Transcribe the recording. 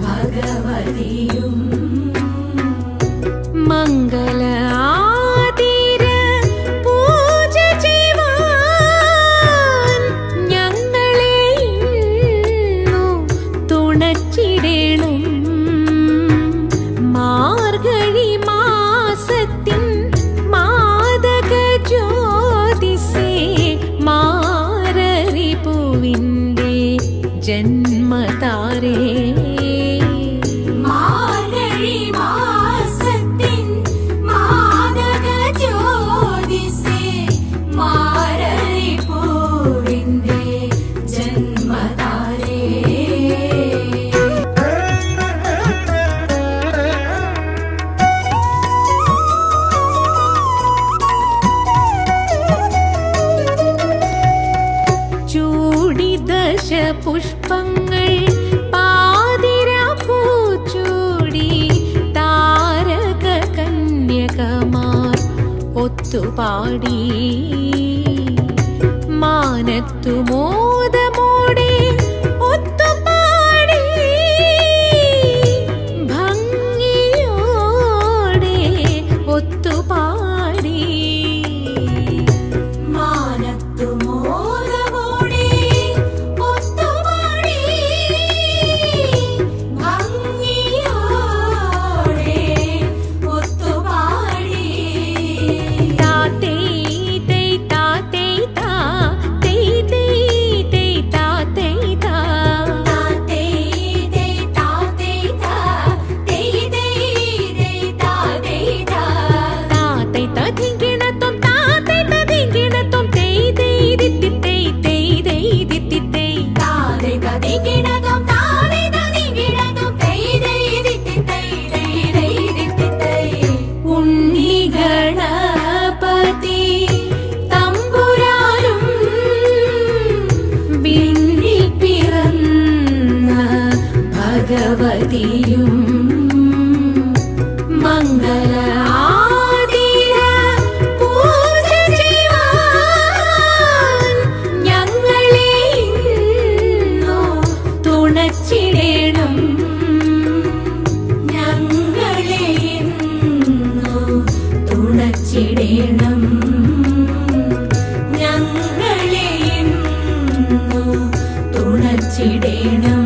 ഭഗവതിയും മംഗള ആതിര പൂജ ചെയ്യുവാൻ ഞങ്ങളെ ഇന്നു തുണച്ചിടേണം. മാർഗഴി മാസത്തിൻ മാദക ജ്യോതിസേ മാരരി പൂവിൻ്റെ ജന്മതാരേ. പുഷ്പങ്ങൾ പാതിര പൂച്ചൂടി താരക കന്യകമാർ ഒത്തുപാടി മാനത്തു മോദമോടെ ഒത്തുപാടി ഭംഗിയോടെ ഒത്തുപാടി മാനത്തു ഭഗവതിയും മംഗള ആതിര പൂജ ചെയ്യുവാൻ ഞങ്ങളെ ഇന്നു തുണച്ചിടേണം. ഞങ്ങളെ ഇന്നു തുണച്ചിടേണം. ഞങ്ങളെ ഇന്നു തുണച്ചിടേണം.